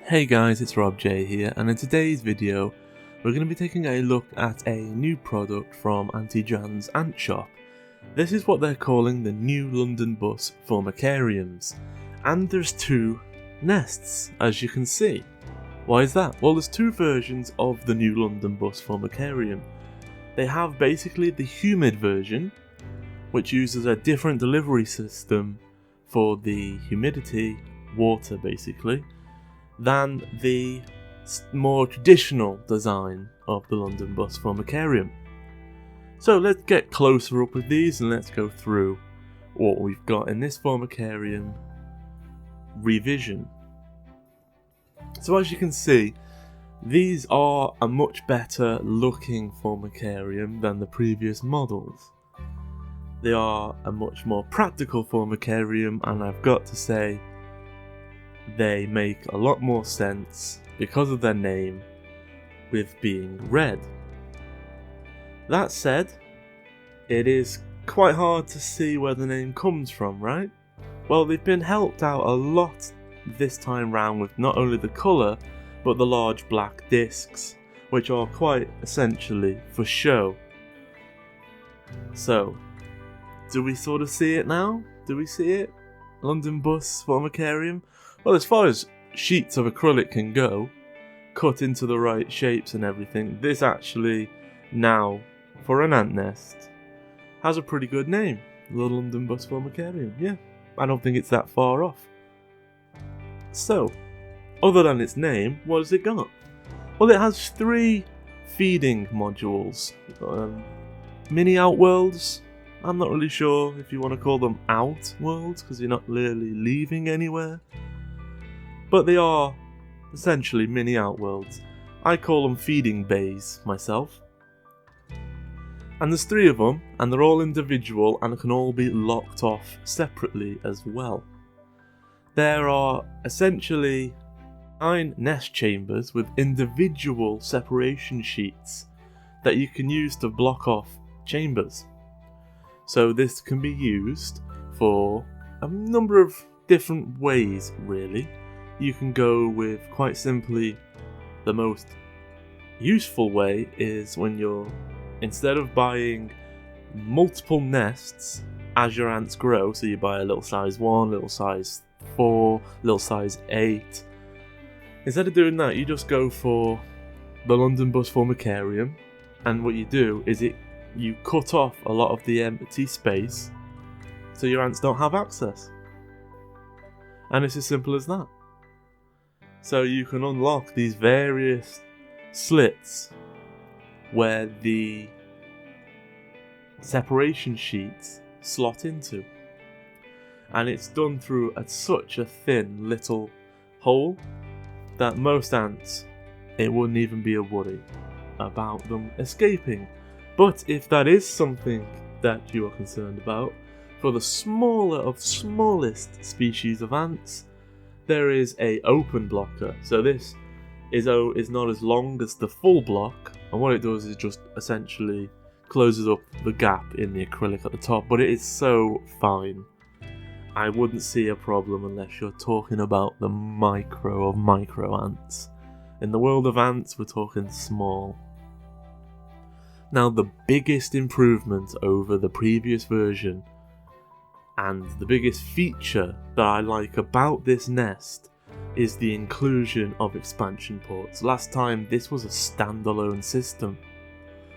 Hey guys, it's RobJ here, and in today's video we're going to be taking a look at a new product from Auntie Jan's ant shop. This is what they're calling the new London bus Formicariums, and there's two nests, as you can see. Why is that? Well, there's two versions of the new London bus Formicarium. They have basically the Humid version, which uses a different delivery system for the humidity, water basically, than the more traditional design of the London bus Formicarium. So let's get closer up with these and let's go through what we've got in this Formicarium revision. So as you can see, these are a much better looking Formicarium than the previous models. They are a much more practical Formicarium, and I've got to say they make a lot more sense because of their name with being red. That said, it is quite hard to see where the name comes from, right? Well, they've been helped out a lot this time round with not only the colour but the large black discs, which are quite essentially for show. So, do we sort of see it now? Do we see it? London bus Formicarium? Well, as far as sheets of acrylic can go, cut into the right shapes and everything, this actually, now, for an ant nest, has a pretty good name. The London bus Formicarium. Yeah, I don't think it's that far off. So, other than its name, what has it got? Well, it has three feeding modules. Mini outworlds. I'm not really sure if you want to call them outworlds, because you're not really leaving anywhere. But they are essentially mini outworlds. I call them feeding bays myself. And there's three of them, and they're all individual and can all be locked off separately as well. There are essentially 9 nest chambers with individual separation sheets that you can use to block off chambers. So this can be used for a number of different ways, really. You can go with, quite simply, the most useful way is when you're, instead of buying multiple nests as your ants grow, so you buy a little size 1, little size 4, little size 8, instead of doing that, you just go for the London bus Formicarium, and what you do is you cut off a lot of the empty space so your ants don't have access. And it's as simple as that. So you can unlock these various slits where the separation sheets slot into. And it's done through such a thin little hole that most ants, it wouldn't even be a worry about them escaping. But if that is something that you are concerned about, for the smaller of smallest species of ants, there is a open blocker. So this is not as long as the full block, and what it does is just essentially closes up the gap in the acrylic at the top, but it is so fine. I wouldn't see a problem unless you're talking about the micro of micro ants. In the world of ants, we're talking small. Now, the biggest improvement over the previous version, and the biggest feature that I like about this nest, is the inclusion of expansion ports. Last time this was a standalone system.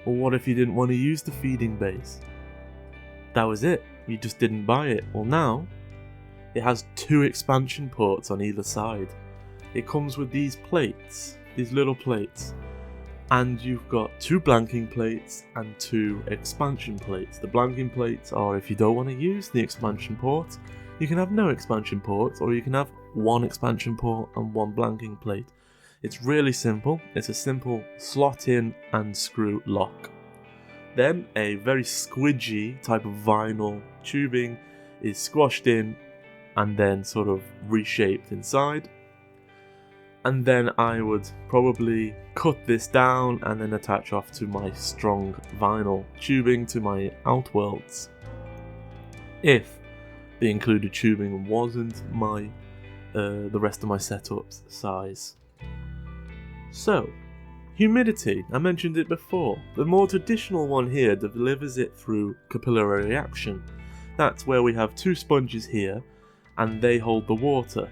Well, what if you didn't want to use the feeding base? That was it, you just didn't buy it. Well, now it has 2 expansion ports on either side. It comes with these plates, these little plates, and you've got 2 blanking plates and 2 expansion plates. The blanking plates are if you don't want to use the expansion port, you can have no expansion ports, or you can have 1 expansion port and 1 blanking plate. It's really simple. It's a simple slot in and screw lock. Then a very squidgy type of vinyl tubing is squashed in and then sort of reshaped inside. And then I would probably cut this down and then attach off to my strong vinyl tubing to my outworlds. If the included tubing wasn't my the rest of my setup's size. So, humidity, I mentioned it before. The more traditional one here delivers it through capillary reaction. That's where we have two sponges here, and they hold the water.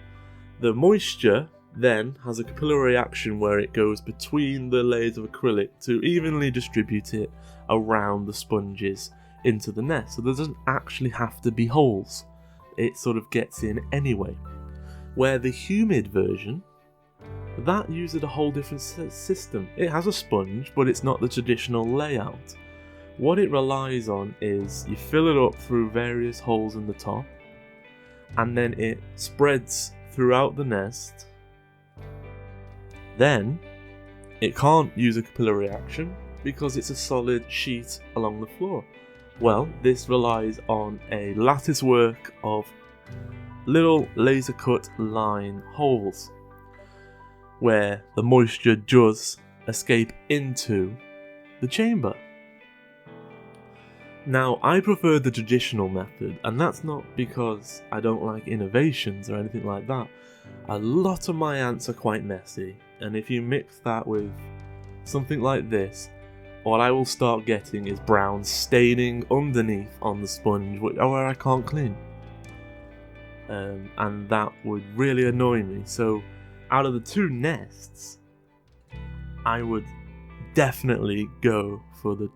The moisture then has a capillary reaction where it goes between the layers of acrylic to evenly distribute it around the sponges into the nest. So there doesn't actually have to be holes. It sort of gets in anyway. Where the humid version, that uses a whole different system. It has a sponge, but it's not the traditional layout. What it relies on is you fill it up through various holes in the top, and then it spreads throughout the nest. Then it can't use a capillary reaction because it's a solid sheet along the floor. Well, this relies on a lattice work of little laser cut line holes where the moisture does escape into the chamber. Now, I prefer the traditional method, and that's not because I don't like innovations or anything like that. A lot of my ants are quite messy, and if you mix that with something like this, what I will start getting is brown staining underneath on the sponge where I can't clean. And that would really annoy me. So out of the two nests, I would definitely go for the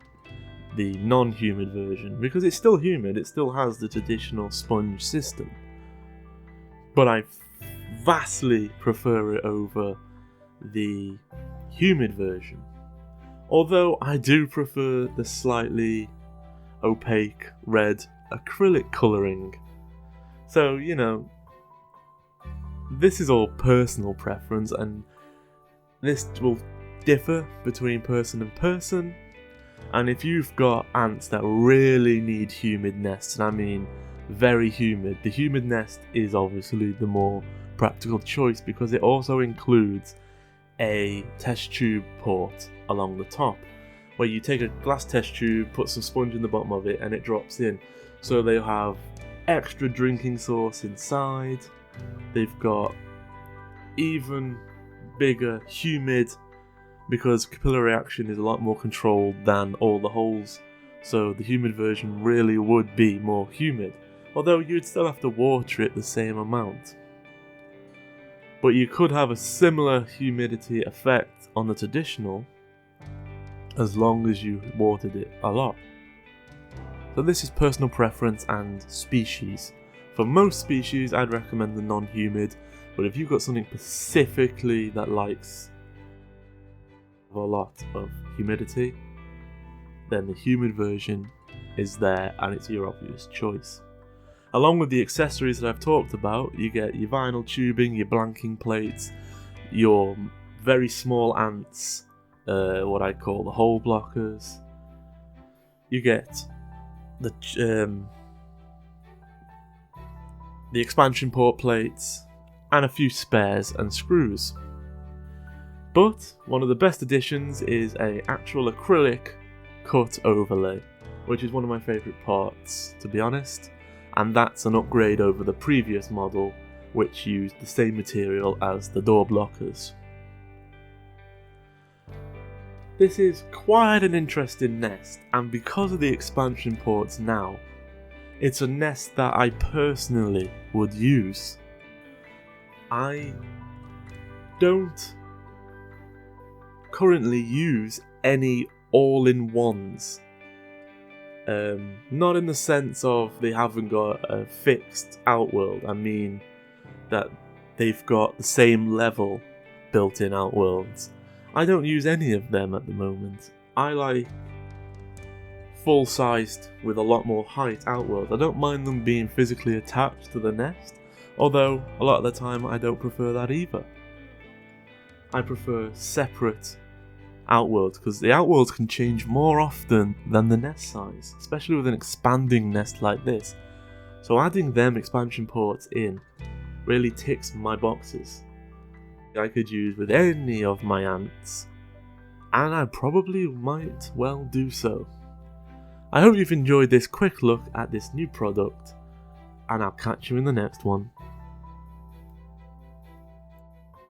non-humid version, because it's still humid, it still has the traditional sponge system. But I vastly prefer it over the humid version. Although I do prefer the slightly opaque red acrylic colouring. So, you know, this is all personal preference, and this will differ between person and person. And if you've got ants that really need humid nests, and I mean very humid, the humid nest is obviously the more practical choice because it also includes a test tube port along the top, where you take a glass test tube, put some sponge in the bottom of it, and it drops in. So they'll have extra drinking sauce inside. They've got even bigger humid, because capillary reaction is a lot more controlled than all the holes. So the humid version really would be more humid, although you'd still have to water it the same amount. But you could have a similar humidity effect on the traditional as long as you watered it a lot. So this is personal preference and species. For most species, I'd recommend the non-humid, but if you've got something specifically that likes a lot of humidity, then the humid version is there and it's your obvious choice. Along with the accessories that I've talked about, you get your vinyl tubing, your blanking plates, your very small ants, what I call the hole blockers. You get the expansion port plates, and a few spares and screws. But one of the best additions is an actual acrylic cut overlay, which is one of my favourite parts, to be honest, and that's an upgrade over the previous model, which used the same material as the door blockers. This is quite an interesting nest, and because of the expansion ports now, it's a nest that I personally would use. I don't currently use any all-in-ones. Not in the sense of they haven't got a fixed outworld. I mean that they've got the same level built-in outworlds. I don't use any of them at the moment. I like full-sized with a lot more height outworlds. I don't mind them being physically attached to the nest, although a lot of the time I don't prefer that either. I prefer separate outworlds, because the outworlds can change more often than the nest size, especially with an expanding nest like this. So adding them expansion ports in really ticks my boxes. I could use with any of my ants, and I probably might well do so. I hope you've enjoyed this quick look at this new product, and I'll catch you in the next one.